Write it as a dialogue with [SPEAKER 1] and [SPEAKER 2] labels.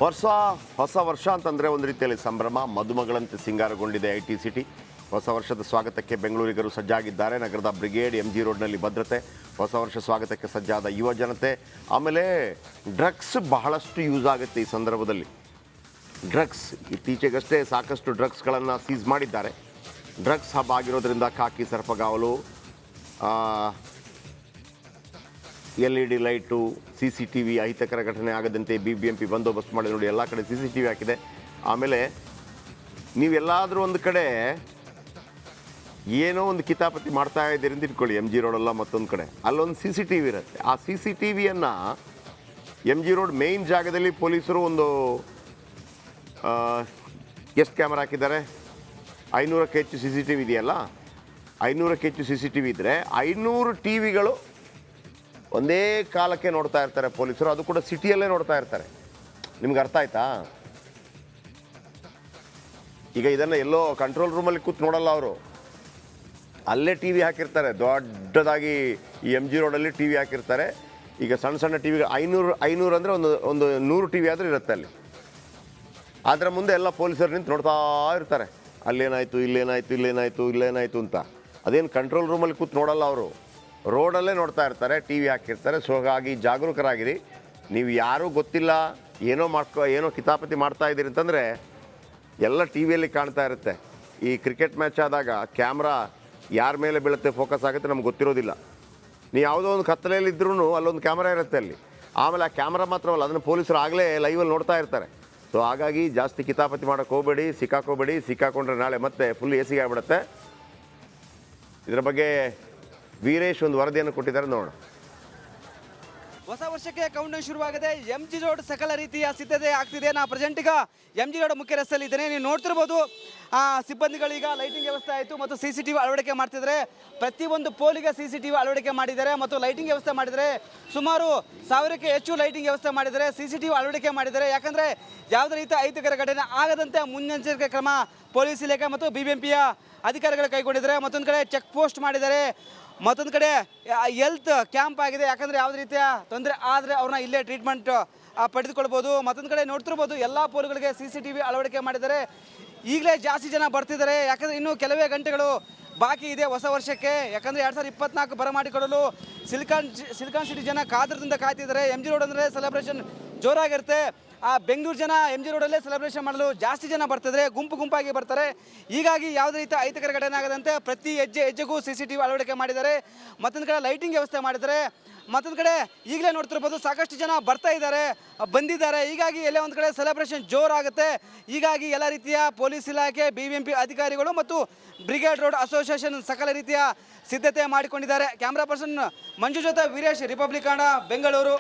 [SPEAKER 1] ಹೊಸ ಹೊಸ ವರ್ಷ ಅಂತಂದರೆ ಒಂದು ರೀತಿಯಲ್ಲಿ ಸಂಭ್ರಮ, ಮದುಮಗಳಂತೆ ಸಿಂಗಾರಗೊಂಡಿದೆ ಐ ಟಿ ಸಿಟಿ. ಹೊಸ ವರ್ಷದ ಸ್ವಾಗತಕ್ಕೆ ಬೆಂಗಳೂರಿಗರು ಸಜ್ಜಾಗಿದ್ದಾರೆ. ನಗರದ ಬ್ರಿಗೇಡ್ MG ರೋಡ್ನಲ್ಲಿ ಭದ್ರತೆ. ಹೊಸ ವರ್ಷ ಸ್ವಾಗತಕ್ಕೆ ಸಜ್ಜಾದ ಯುವ ಜನತೆ. ಆಮೇಲೆ ಡ್ರಗ್ಸ್ ಬಹಳಷ್ಟು ಯೂಸ್ ಆಗುತ್ತೆ ಈ ಸಂದರ್ಭದಲ್ಲಿ. ಡ್ರಗ್ಸ್ ಇತ್ತೀಚೆಗಷ್ಟೇ ಸಾಕಷ್ಟು ಡ್ರಗ್ಸ್ಗಳನ್ನು ಸೀಸ್ ಮಾಡಿದ್ದಾರೆ. ಡ್ರಗ್ಸ್ ಹಬ್ ಆಗಿರೋದ್ರಿಂದ ಖಾಕಿ ಸರ್ಪಗಾವಲು, LED ಲೈಟು, CCTV, ಅಹಿತಕರ ಘಟನೆ ಆಗದಂತೆ BBMP ಬಂದೋಬಸ್ತ್ ಮಾಡಿ ನೋಡಿ. ಎಲ್ಲ ಕಡೆ CCTV ಹಾಕಿದೆ. ಆಮೇಲೆ ನೀವೆಲ್ಲಾದರೂ ಒಂದು ಕಡೆ ಏನೋ ಒಂದು ಕಿತಾಪತಿ ಮಾಡ್ತಾ ಇದ್ದೀರಿ ಅಂತ ಇಟ್ಕೊಳ್ಳಿ, MG ರೋಡಲ್ಲ ಮತ್ತೊಂದು ಕಡೆ ಅಲ್ಲೊಂದು CCTV ಇರುತ್ತೆ. ಆ CCTVಯನ್ನು MG ರೋಡ್ ಮೇಯ್ನ್ ಜಾಗದಲ್ಲಿ ಪೊಲೀಸರು ಒಂದು ಎಷ್ಟು ಕ್ಯಾಮ್ರಾ ಹಾಕಿದ್ದಾರೆ? 500ಕ್ಕೆ ಹೆಚ್ಚು CCTV ಇದೆಯಲ್ಲ. 500ಕ್ಕೆ ಹೆಚ್ಚು CCTV ಇದ್ದರೆ 500 TVಗಳು ಒಂದೇ ಕಾಲಕ್ಕೆ ನೋಡ್ತಾ ಇರ್ತಾರೆ ಪೊಲೀಸರು. ಅದು ಕೂಡ ಸಿಟಿಯಲ್ಲೇ ನೋಡ್ತಾ ಇರ್ತಾರೆ. ನಿಮ್ಗೆ ಅರ್ಥ ಆಯ್ತಾ? ಈಗ ಇದನ್ನು ಎಲ್ಲೋ ಕಂಟ್ರೋಲ್ ರೂಮಲ್ಲಿ ಕೂತು ನೋಡಲ್ಲ ಅವರು, ಅಲ್ಲೇ TV ಹಾಕಿರ್ತಾರೆ. ದೊಡ್ಡದಾಗಿ ಈ MG ರೋಡಲ್ಲಿ TV ಹಾಕಿರ್ತಾರೆ. ಈಗ ಸಣ್ಣ ಸಣ್ಣ TV 500 ಅಂದರೆ ಒಂದು 100 TV ಆದರೂ ಇರುತ್ತೆ ಅಲ್ಲಿ. ಅದರ ಮುಂದೆ ಎಲ್ಲ ಪೊಲೀಸರು ನಿಂತು ನೋಡ್ತಾ ಇರ್ತಾರೆ, ಅಲ್ಲೇನಾಯಿತು, ಇಲ್ಲೇನಾಯಿತು ಅಂತ. ಅದೇನು ಕಂಟ್ರೋಲ್ ರೂಮಲ್ಲಿ ಕೂತು ನೋಡಲ್ಲ ಅವರು, ರೋಡಲ್ಲೇ ನೋಡ್ತಾ ಇರ್ತಾರೆ, TV ಹಾಕಿರ್ತಾರೆ. ಸೊ ಹಾಗಾಗಿ ಜಾಗರೂಕರಾಗಿರಿ. ನೀವು ಯಾರೂ ಗೊತ್ತಿಲ್ಲ ಏನೋ ಕಿತಾಪತಿ ಮಾಡ್ತಾ ಇದ್ದೀರಿ ಅಂತಂದರೆ ಎಲ್ಲ TVಯಲ್ಲಿ ಕಾಣ್ತಾ ಇರುತ್ತೆ. ಈ ಕ್ರಿಕೆಟ್ ಮ್ಯಾಚ್ ಆದಾಗ ಕ್ಯಾಮ್ರಾ ಯಾರ ಮೇಲೆ ಬೀಳುತ್ತೆ, ಫೋಕಸ್ ಆಗುತ್ತೆ ನಮ್ಗೆ ಗೊತ್ತಿರೋದಿಲ್ಲ. ನೀವು ಯಾವುದೋ ಒಂದು ಕತ್ತಲೆಯಲ್ಲಿದ್ದರೂ ಅಲ್ಲೊಂದು ಕ್ಯಾಮ್ರಾ ಇರುತ್ತೆ ಅಲ್ಲಿ. ಆಮೇಲೆ ಆ ಕ್ಯಾಮ್ರಾ ಮಾತ್ರವಲ್ಲ, ಅದನ್ನು ಪೊಲೀಸರು ಆಗಲೇ ಲೈವಲ್ಲಿ ನೋಡ್ತಾ ಇರ್ತಾರೆ. ಸೊ ಹಾಗಾಗಿ ಜಾಸ್ತಿ ಕಿತಾಪತಿ ಮಾಡೋಕ್ಕೆ ಹೋಗಬೇಡಿ, ಸಿಕ್ಕಾಕೊಂಡ್ರೆ ನಾಳೆ ಮತ್ತೆ ಫುಲ್ AC ಆಗಿಬಿಡುತ್ತೆ. ಇದರ ಬಗ್ಗೆ ವೀರೇಶ್ ಒಂದು ವರದಿಯನ್ನು ಕೊಟ್ಟಿದ್ದಾರೆ, ನೋಡೋಣ.
[SPEAKER 2] ಹೊಸ ವರ್ಷಕ್ಕೆ ಕೌಂಟೌನ್ ಶುರುವಾಗಿದೆ. MG ರೋಡ್ ಸಕಲ ರೀತಿಯ ಸಿದ್ಧತೆ ಆಗ್ತಿದೆ. ನಾ ಪ್ರೆಸೆಂಟ್ ಈಗ MG ರೋಡ್ ಮುಖ್ಯ ರಸ್ತೆಯಲ್ಲಿ ಇದ್ದೇನೆ. ನೀವು ನೋಡ್ತಿರ್ಬೋದು, ಸಿಬ್ಬಂದಿಗಳೀಗ ಲೈಟಿಂಗ್ ವ್ಯವಸ್ಥೆ ಆಯಿತು ಮತ್ತು CCTV ಅಳವಡಿಕೆ ಮಾಡ್ತಿದ್ದಾರೆ. ಪ್ರತಿಯೊಂದು ಪೋಲಿಗೆ CCTV ಅಳವಡಿಕೆ ಮಾಡಿದ್ದಾರೆ ಮತ್ತು ಲೈಟಿಂಗ್ ವ್ಯವಸ್ಥೆ ಮಾಡಿದರೆ ಸುಮಾರು 1000ಕ್ಕೆ ಹೆಚ್ಚು ಲೈಟಿಂಗ್ ವ್ಯವಸ್ಥೆ ಮಾಡಿದ್ದಾರೆ, CCTV ಅಳವಡಿಕೆ ಮಾಡಿದ್ದಾರೆ. ಯಾಕಂದರೆ ಯಾವುದೇ ರೀತಿಯ ಅಹಿತಕರ ಘಟನೆ ಆಗದಂತೆ ಮುನ್ನೆಚ್ಚರಿಕೆ ಕ್ರಮ ಪೊಲೀಸ್ ಇಲಾಖೆ ಮತ್ತು BBMPಯ ಅಧಿಕಾರಿಗಳು ಕೈಗೊಂಡಿದ್ದಾರೆ. ಮತ್ತೊಂದು ಕಡೆ ಚೆಕ್ ಪೋಸ್ಟ್ ಮಾಡಿದ್ದಾರೆ, ಮತ್ತೊಂದು ಕಡೆ ಹೆಲ್ತ್ ಕ್ಯಾಂಪ್ ಆಗಿದೆ. ಯಾಕಂದರೆ ಯಾವುದೇ ರೀತಿಯ ತೊಂದರೆ ಆದರೆ ಅವ್ರನ್ನ ಇಲ್ಲೇ ಟ್ರೀಟ್ಮೆಂಟ್ ಪಡೆದುಕೊಳ್ಬೋದು. ಮತ್ತೊಂದು ಕಡೆ ನೋಡ್ತಿರ್ಬೋದು, ಎಲ್ಲ ಪೋಲ್ಗಳಿಗೆ CCTV ಅಳವಡಿಕೆ ಮಾಡಿದ್ದಾರೆ. ಈಗಲೇ ಜಾಸ್ತಿ ಜನ ಬರ್ತಿದ್ದಾರೆ, ಯಾಕಂದರೆ ಇನ್ನೂ ಕೆಲವೇ ಗಂಟೆಗಳು ಬಾಕಿ ಇದೆ ಹೊಸ ವರ್ಷಕ್ಕೆ. ಯಾಕಂದರೆ 2024 ಬರಮಾಡಿಕೊಡಲು ಸಿಲಿಕಾನ್ ಸಿಟಿ ಜನ ಕಾತರದಿಂದ ಕಾಯ್ತಿದ್ದಾರೆ. MG ರೋಡ್ ಅಂದರೆ ಸೆಲೆಬ್ರೇಷನ್ ಜೋರಾಗಿರುತ್ತೆ. ಬೆಂಗಳೂರು ಜನ MG ರೋಡಲ್ಲೇ ಸೆಲೆಬ್ರೇಷನ್ ಮಾಡಲು ಜಾಸ್ತಿ ಜನ ಬರ್ತಿದ್ದಾರೆ, ಗುಂಪಾಗಿ ಬರ್ತಾರೆ. ಹೀಗಾಗಿ ಯಾವುದೇ ರೀತಿಯ ಅಹಿತಕರ ಘಟನೆ ಆಗದಂತೆ ಪ್ರತಿ ಹೆಜ್ಜೆಗೂ CCTV ಅಳವಡಿಕೆ ಮಾಡಿದ್ದಾರೆ. ಮತ್ತೊಂದು ಕಡೆ ಲೈಟಿಂಗ್ ವ್ಯವಸ್ಥೆ ಮಾಡಿದ್ದಾರೆ. ಮತ್ತೊಂದು ಕಡೆ ಈಗಲೇ ನೋಡ್ತಿರ್ಬೋದು, ಸಾಕಷ್ಟು ಜನ ಬಂದಿದ್ದಾರೆ. ಹೀಗಾಗಿ ಎಲ್ಲೇ ಒಂದು ಕಡೆ ಸೆಲೆಬ್ರೇಷನ್ ಜೋರಾಗುತ್ತೆ. ಹೀಗಾಗಿ ಎಲ್ಲ ರೀತಿಯ ಪೊಲೀಸ್ ಇಲಾಖೆ, BBMP ಅಧಿಕಾರಿಗಳು ಮತ್ತು ಬ್ರಿಗೇಡ್ ರೋಡ್ ಅಸೋಸಿಯೇಷನ್ ಸಕಲ ರೀತಿಯ ಸಿದ್ಧತೆ ಮಾಡಿಕೊಂಡಿದ್ದಾರೆ. ಕ್ಯಾಮ್ರಾ ಪರ್ಸನ್ ಮಂಜು ಜೊತೆ ವೀರೇಶ್, ರಿಪಬ್ಲಿಕ್ ಕನ್ನಡ, ಬೆಂಗಳೂರು.